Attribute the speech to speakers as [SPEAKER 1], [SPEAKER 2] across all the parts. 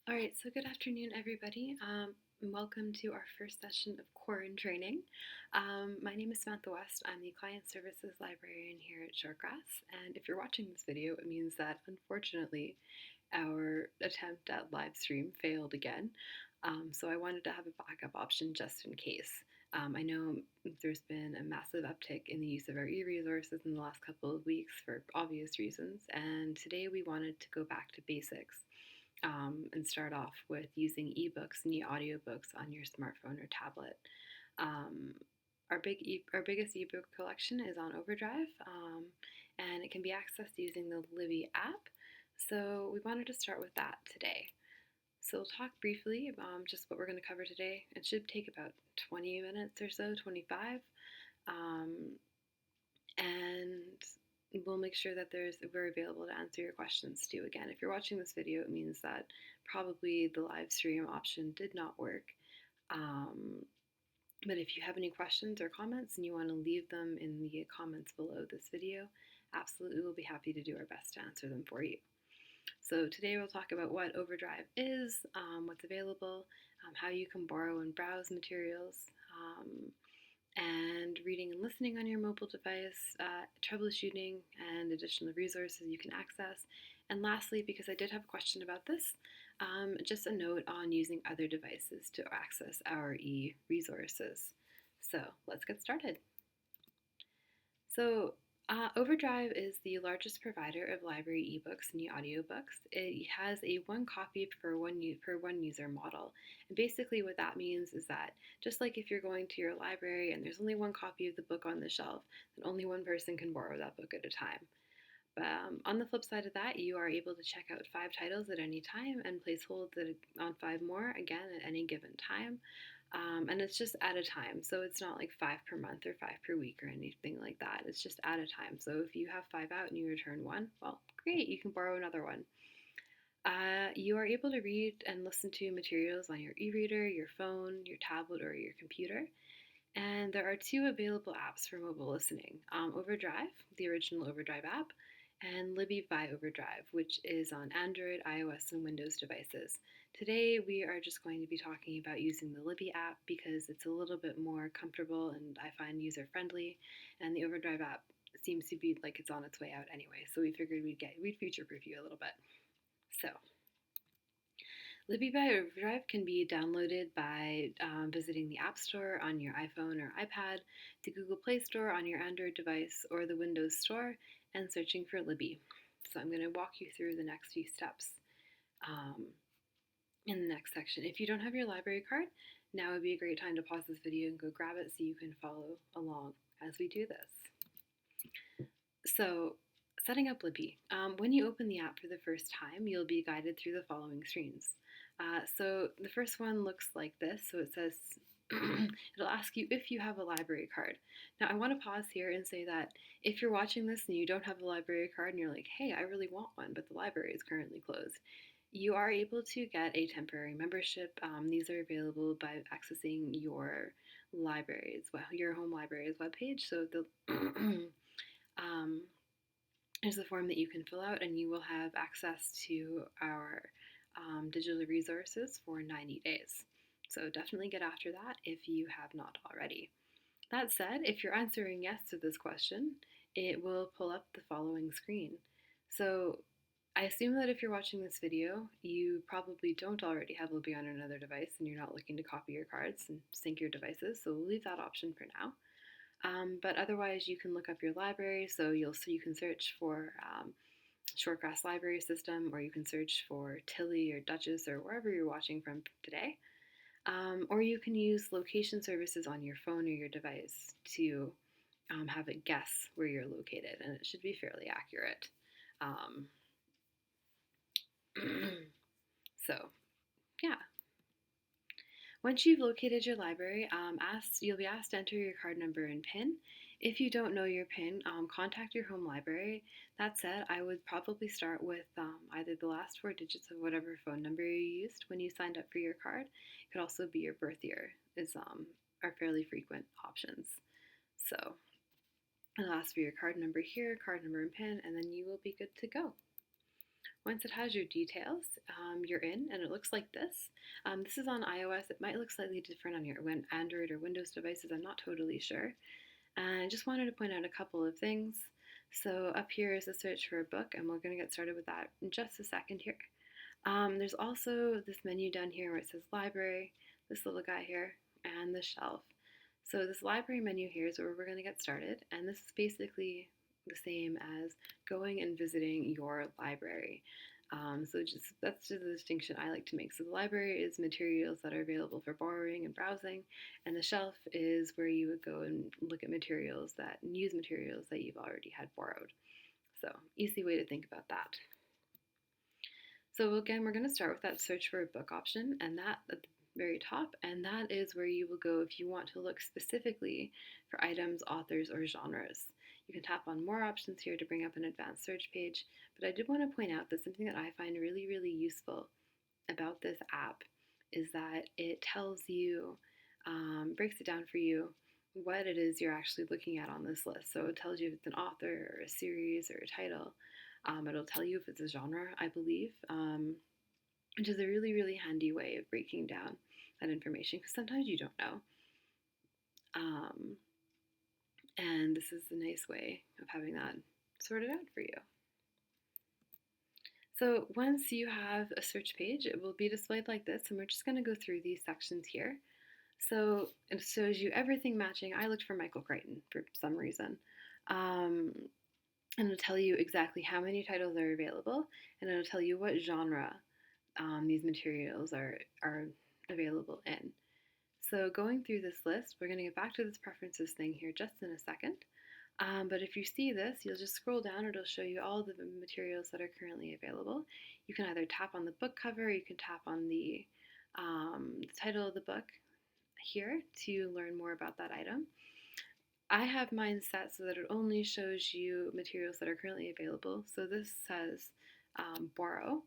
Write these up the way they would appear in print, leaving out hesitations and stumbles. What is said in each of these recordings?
[SPEAKER 1] All right, so good afternoon, everybody. And welcome to our first session of Quorum Training. My name is Samantha West. I'm the Client Services Librarian here at Shortgrass. And if you're watching this video, it means that unfortunately our attempt at live stream failed again. So I wanted to have a backup option just in case. I know there's been a massive uptick in the use of our e-resources in the last couple of weeks for obvious reasons, and today we wanted to go back to basics and start off with using eBooks and eAudiobooks on your smartphone or tablet. Um, our biggest ebook collection is on Overdrive, and it can be accessed using the Libby app. So we wanted to start with that today. So we'll talk briefly just what we're going to cover today. It should take about 20 minutes or so, 25. Um, and we'll make sure that we're available to answer your questions too. Again, if you're watching this video, it means that probably the live stream option did not work. But if you have any questions or comments and you want to leave them in the comments below this video, absolutely we'll be happy to do our best to answer them for you. So today we'll talk about what Overdrive is, what's available, how you can borrow and browse materials, and reading and listening on your mobile device, troubleshooting, and additional resources you can access. And lastly, because I did have a question about this, just a note on using other devices to access our e-resources. So let's get started. So Overdrive is the largest provider of library ebooks and eAudiobooks. It has a one copy per one user model. And basically what that means is that just like if you're going to your library and there's only one copy of the book on the shelf, then only one person can borrow that book at a time. But on the flip side of that, you are able to check out 5 titles at any time and place holds on 5 more, again, at any given time. And it's just at a time, so it's not like 5 per month or 5 per week or anything like that. It's just at a time. So if you have 5 out and you return 1, well, great, you can borrow another one. You are able to read and listen to materials on your e-reader, your phone, your tablet, or your computer. And there are 2 available apps for mobile listening, Overdrive, the original Overdrive app, and Libby by Overdrive, which is on Android, iOS, and Windows devices. Today we are just going to be talking about using the Libby app because it's a little bit more comfortable and I find user-friendly, and the Overdrive app seems to be like it's on its way out anyway, so we figured we'd future-proof you a little bit. So Libby by Overdrive can be downloaded by visiting the App Store on your iPhone or iPad, the Google Play Store on your Android device, or the Windows Store, and searching for Libby. So I'm going to walk you through the next few steps in the next section. If you don't have your library card, now would be a great time to pause this video and go grab it so you can follow along as we do this. So setting up Libby. When you open the app for the first time, you'll be guided through the following screens. So the first one looks like this. So it says, it'll ask you if you have a library card. Now I want to pause here and say that if you're watching this and you don't have a library card and you're like, hey, I really want one, but the library is currently closed, you are able to get a temporary membership. These are available by accessing your library's, your home library's webpage. So there's a form that you can fill out and you will have access to our digital resources for 90 days. So definitely get after that if you have not already. That said, if you're answering yes to this question, it will pull up the following screen. So I assume that if you're watching this video, you probably don't already have Libby on another device and you're not looking to copy your cards and sync your devices, so we'll leave that option for now. But otherwise, you can look up your library, so you can search for Shortgrass Library System, or you can search for Tilly or Duchess or wherever you're watching from today. Or you can use location services on your phone or your device to have it guess where you're located, and it should be fairly accurate. So, yeah. Once you've located your library, you'll be asked to enter your card number and PIN. If you don't know your PIN, contact your home library. That said, I would probably start with either the last 4 digits of whatever phone number you used when you signed up for your card. It could also be your birth year, are fairly frequent options. So I'll ask for your card number here, card number and PIN, and then you will be good to go. Once it has your details, you're in, and it looks like this. This is on iOS. It might look slightly different on your Android or Windows devices. I'm not totally sure. And I just wanted to point out a couple of things. So up here is a search for a book, and we're going to get started with that in just a second here. There's also this menu down here where it says library, this little guy here, and the shelf. So this library menu here is where we're going to get started, and this is basically the same as going and visiting your library. So that's just the distinction I like to make. So the library is materials that are available for borrowing and browsing, and the shelf is where you would go and look at materials and use materials that you've already had borrowed. So easy way to think about that. So again, we're going to start with that search for a book option, and that at the very top, and that is where you will go if you want to look specifically for items, authors, or genres. You can tap on more options here to bring up an advanced search page, but I did want to point out that something that I find really, really useful about this app is that it tells you, breaks it down for you, what it is you're actually looking at on this list. So it tells you if it's an author or a series or a title. It'll tell you if it's a genre, I believe, which is a really, really handy way of breaking down that information because sometimes you don't know. And this is a nice way of having that sorted out for you. So once you have a search page, it will be displayed like this, and we're just going to go through these sections here. So it shows you everything matching. I looked for Michael Crichton for some reason. And it'll tell you exactly how many titles are available, and it'll tell you what genre these materials are available in. So going through this list, we're going to get back to this preferences thing here just in a second. But if you see this, you'll just scroll down. It'll show you all the materials that are currently available. You can either tap on the book cover, you can tap on the title of the book here to learn more about that item. I have mine set so that it only shows you materials that are currently available. So this says borrow.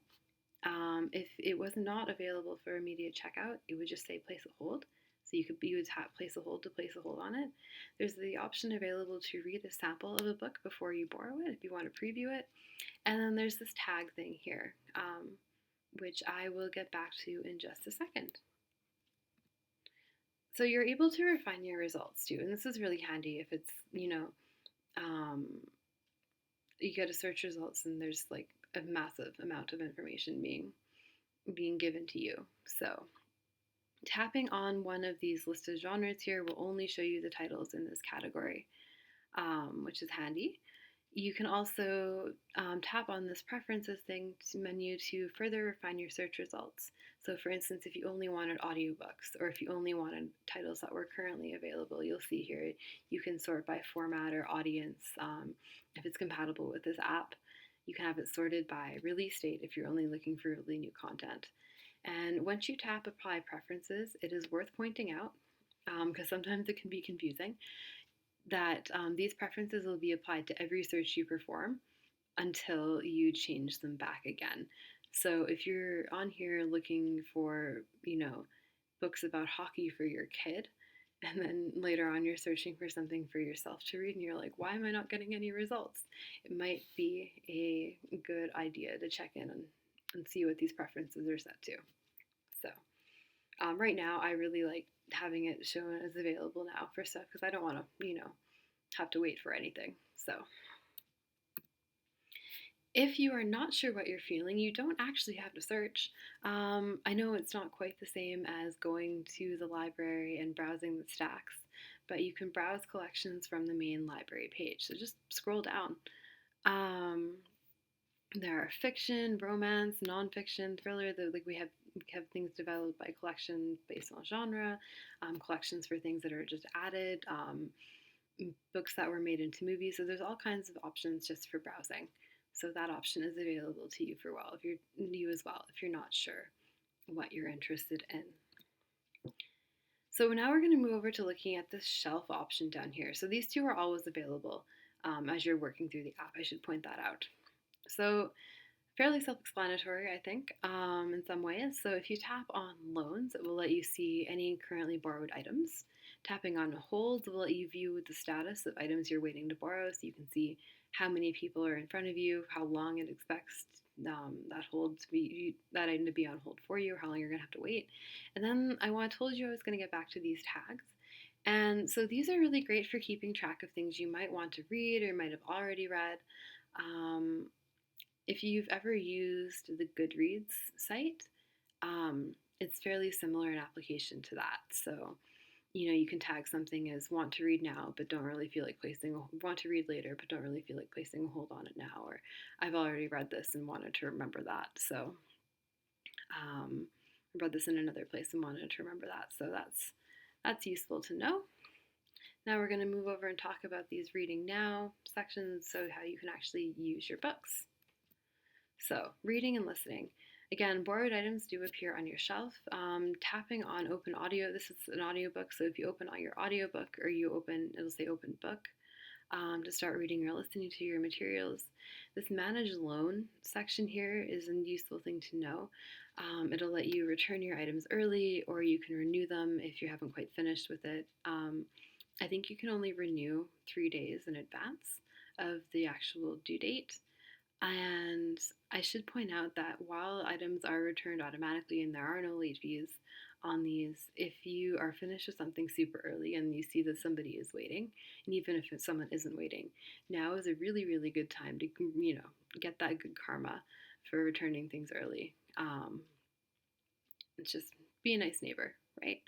[SPEAKER 1] If it was not available for immediate checkout, it would just say place a hold. So you would tap place a hold to place a hold on it. There's the option available to read a sample of a book before you borrow it if you want to preview it. And then there's this tag thing here, which I will get back to in just a second. So you're able to refine your results too, and this is really handy if it's, you get a search results and there's like a massive amount of information being given to you. So tapping on one of these listed genres here will only show you the titles in this category, which is handy. You can also tap on this preferences menu to further refine your search results. So for instance, if you only wanted audiobooks or if you only wanted titles that were currently available, you'll see here you can sort by format or audience if it's compatible with this app. You can have it sorted by release date if you're only looking for really new content. And once you tap apply preferences, it is worth pointing out, because sometimes it can be confusing, that these preferences will be applied to every search you perform until you change them back again. So if you're on here looking for, books about hockey for your kid, and then later on you're searching for something for yourself to read and you're like, why am I not getting any results? It might be a good idea to check in and see what these preferences are set to. So right now I really like having it shown as available now for stuff because I don't want to, have to wait for anything. So if you are not sure what you're feeling, you don't actually have to search. I know it's not quite the same as going to the library and browsing the stacks, but you can browse collections from the main library page. So just scroll down. There are fiction, romance, nonfiction, thriller. We have things developed by collections based on genre, collections for things that are just added, books that were made into movies. So there's all kinds of options just for browsing. So that option is available to you if you're new as well, if you're not sure what you're interested in. So now we're going to move over to looking at the shelf option down here. So these two are always available as you're working through the app. I should point that out. So fairly self-explanatory, I think, in some ways. So if you tap on loans, it will let you see any currently borrowed items. Tapping on holds will let you view the status of items you're waiting to borrow, so you can see how many people are in front of you, how long it expects that item to be on hold for you, or how long you're going to have to wait. And then told you I was going to get back to these tags. And so these are really great for keeping track of things you might want to read or might have already read. Um, if you've ever used the Goodreads site, it's fairly similar in application to that. So, you can tag something as want to read now, but don't really feel like want to read later, but don't really feel like placing a hold on it now, or I've already read this and wanted to remember that. So, I read this in another place and wanted to remember that. So that's useful to know. Now we're going to move over and talk about these reading now sections, so how you can actually use your books. So, reading and listening. Again, borrowed items do appear on your shelf. Tapping on open audio, this is an audiobook, so if you open on your audiobook or it'll say open book to start reading or listening to your materials. This manage loan section here is a useful thing to know. It'll let you return your items early, or you can renew them if you haven't quite finished with it. I think you can only renew 3 days in advance of the actual due date. And I should point out that while items are returned automatically and there are no late fees on these, if you are finished with something super early and you see that somebody is waiting, and even if someone isn't waiting, now is a really, really good time to, get that good karma for returning things early. It's just be a nice neighbor, right?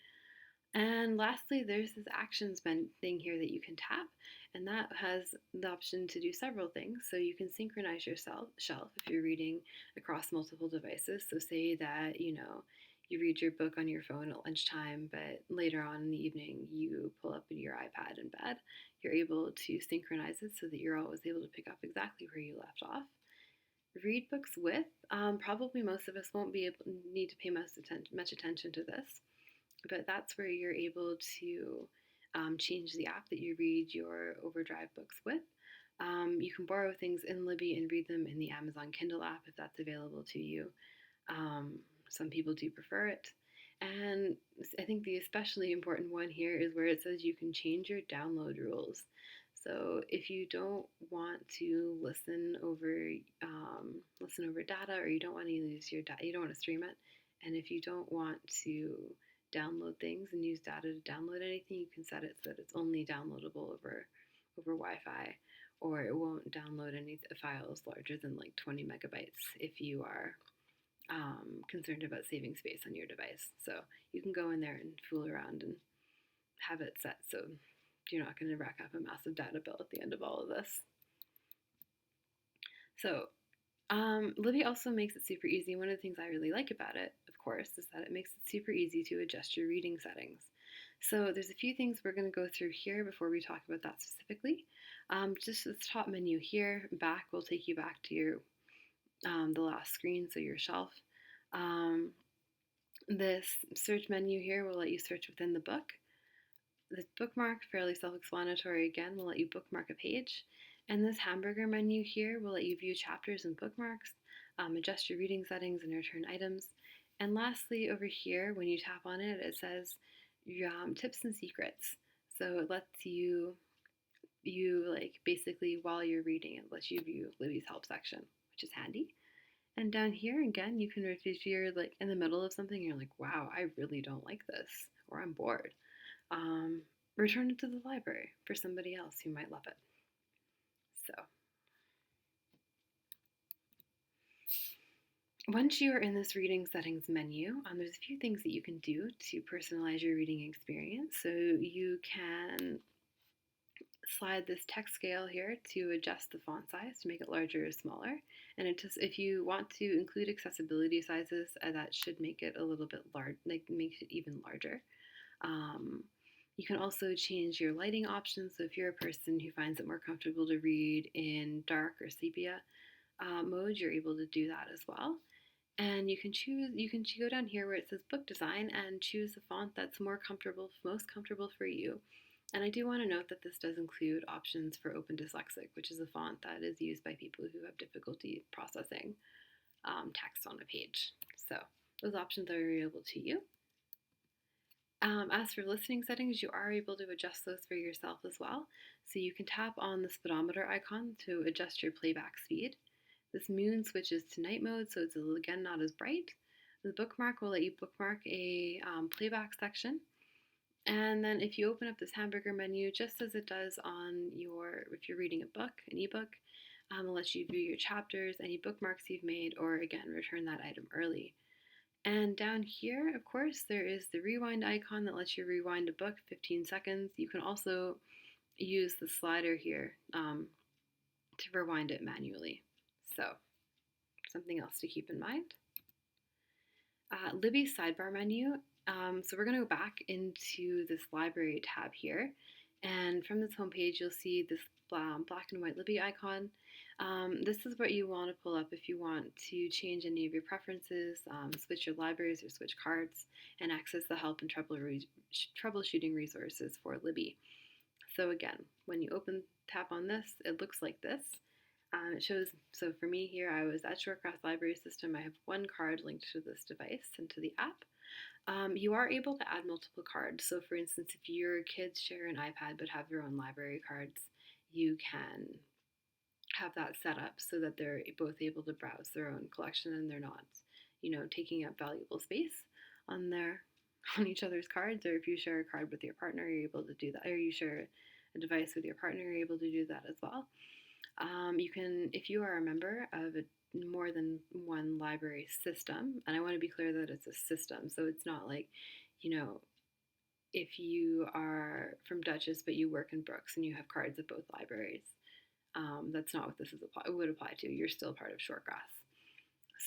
[SPEAKER 1] And lastly, there's this actions thing here that you can tap, and that has the option to do several things. So you can synchronize your shelf if you're reading across multiple devices. So say that, you read your book on your phone at lunchtime, but later on in the evening you pull up your iPad in bed. You're able to synchronize it so that you're always able to pick up exactly where you left off. Read books with. Probably most of us won't need to pay much attention to this, but that's where you're able to change the app that you read your Overdrive books with. You can borrow things in Libby and read them in the Amazon Kindle app if that's available to you. Some people do prefer it. And I think the especially important one here is where it says you can change your download rules. So if you don't want to listen over data, or you don't want to use your you don't want to stream it, and if you don't want to download things and use data to download anything, you can set it so that it's only downloadable over Wi-Fi, or it won't download any files larger than like 20 megabytes if you are concerned about saving space on your device. So you can go in there and fool around and have it set so you're not going to rack up a massive data bill at the end of all of this. So Libby also makes it super easy. One of the things I really like about it, of course, is that it makes it super easy to adjust your reading settings. So there's a few things we're going to go through here before we talk about that specifically. Just this top menu here, back, will take you back to your the last screen, so your shelf. This search menu here will let you search within the book. This bookmark, fairly self-explanatory again, will let you bookmark a page. And this hamburger menu here will let you view chapters and bookmarks, adjust your reading settings and return items. And lastly, over here, when you tap on it, it says tips and secrets. So it lets you like basically while you're reading, it lets you view Libby's help section, which is handy. And down here again, you can if you're like in the middle of something, you're like, wow, I really don't like this, or I'm bored. Return it to the library for somebody else who might love it. So once you are in this reading settings menu, there's a few things that you can do to personalize your reading experience. So you can slide this text scale here to adjust the font size to make it larger or smaller. And if you want to include accessibility sizes, that should make it a little bit large, like make it even larger. You can also change your lighting options. So if you're a person who finds it more comfortable to read in dark or sepia mode, you're able to do that as well. And you can go down here where it says book design and choose the font that's most comfortable for you. And I do want to note that this does include options for Open Dyslexic, which is a font that is used by people who have difficulty processing text on a page. So those options are available to you. As for listening settings, you are able to adjust those for yourself as well. So you can tap on the speedometer icon to adjust your playback speed. This moon switches to night mode, so it's again not as bright. The bookmark will let you bookmark a playback section. And then if you open up this hamburger menu, just as it does on if you're reading a book, an ebook, it'll let you view your chapters, any bookmarks you've made, or again, return that item early. And down here, of course, there is the rewind icon that lets you rewind a book 15 seconds. You can also use the slider here to rewind it manually. So, something else to keep in mind. Libby's sidebar menu. So we're going to go back into this library tab here. And from this homepage, you'll see this black and white Libby icon. This is what you want to pull up if you want to change any of your preferences, switch your libraries or switch cards, and access the help and troubleshooting resources for Libby. So again, when you tap on this, it looks like this. It shows, so for me here, I was at Shortgrass Library System. I have one card linked to this device and to the app. You are able to add multiple cards. So for instance, if your kids share an iPad but have their own library cards, you can have that set up so that they're both able to browse their own collection and they're not, taking up valuable space on each other's cards. Or if you share a card with your partner, you're able to do that. Or you share a device with your partner, you're able to do that as well. You can, if you are a member of more than one library system, and I want to be clear that it's a system, so it's not like, if you are from Dutchess but you work in Brooks and you have cards at both libraries, that's not what this would apply to. You're still part of Shortgrass.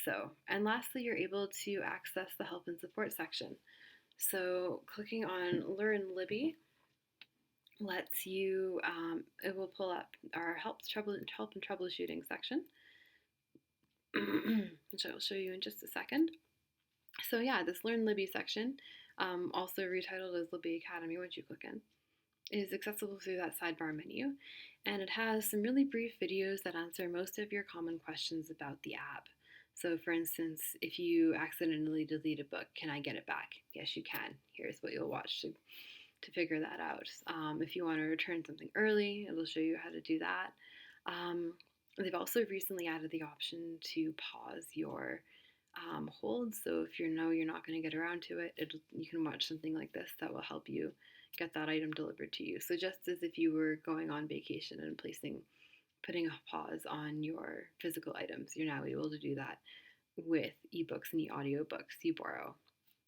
[SPEAKER 1] So, and lastly, you're able to access the help and support section. So clicking on Learn Libby lets you, it will pull up our help and troubleshooting section, which I will show you in just a second. So yeah, this Learn Libby section, also retitled as Libby Academy once you click in, is accessible through that sidebar menu, and it has some really brief videos that answer most of your common questions about the app. So for instance, if you accidentally delete a book, can I get it back? Yes, you can. Here's what you'll watch to figure that out. If you want to return something early, it will show you how to do that. They've also recently added the option to pause your hold. So if you're not going to get around to it, you can watch something like this that will help you get that item delivered to you. So just as if you were going on vacation and putting a pause on your physical items, you're now able to do that with eBooks and eAudiobooks you borrow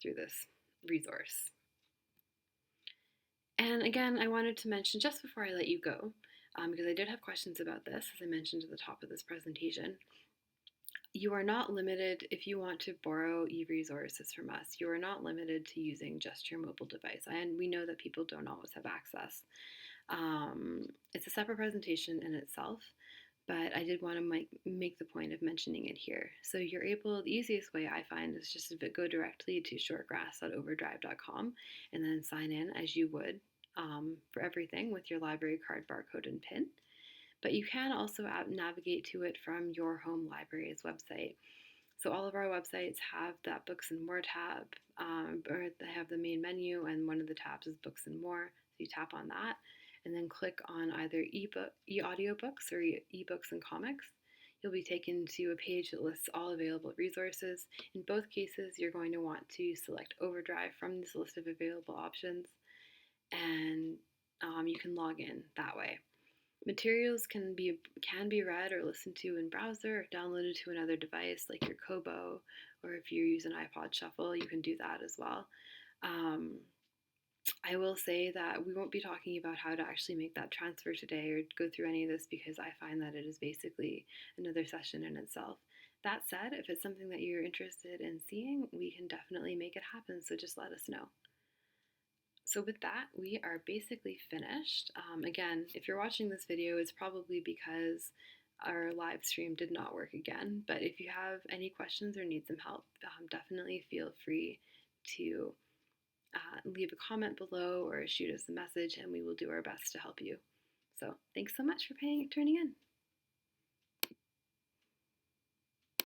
[SPEAKER 1] through this resource. And again, I wanted to mention just before I let you go, because I did have questions about this, as I mentioned at the top of this presentation, you are not limited, if you want to borrow e-resources from us, you are not limited to using just your mobile device. And we know that people don't always have access. It's a separate presentation in itself, but I did want to make the point of mentioning it here. So the easiest way I find is just to go directly to shortgrass.overdrive.com and then sign in as you would for everything with your library card, barcode, and PIN. But you can also navigate to it from your home library's website. So all of our websites have that Books and More tab, or they have the main menu, and one of the tabs is Books and More. So you tap on that, and then click on either eAudiobooks or eBooks and Comics. You'll be taken to a page that lists all available resources. In both cases, you're going to want to select Overdrive from this list of available options, and you can log in that way. Materials can be read or listened to in browser or downloaded to another device like your Kobo, or if you use an iPod Shuffle, you can do that as well. I will say that we won't be talking about how to actually make that transfer today or go through any of this because I find that it is basically another session in itself. That said, if it's something that you're interested in seeing, we can definitely make it happen, so just let us know. So with that, we are basically finished. Again, if you're watching this video, it's probably because our live stream did not work again. But if you have any questions or need some help, definitely feel free to leave a comment below or shoot us a message, and we will do our best to help you. So thanks so much for turning in.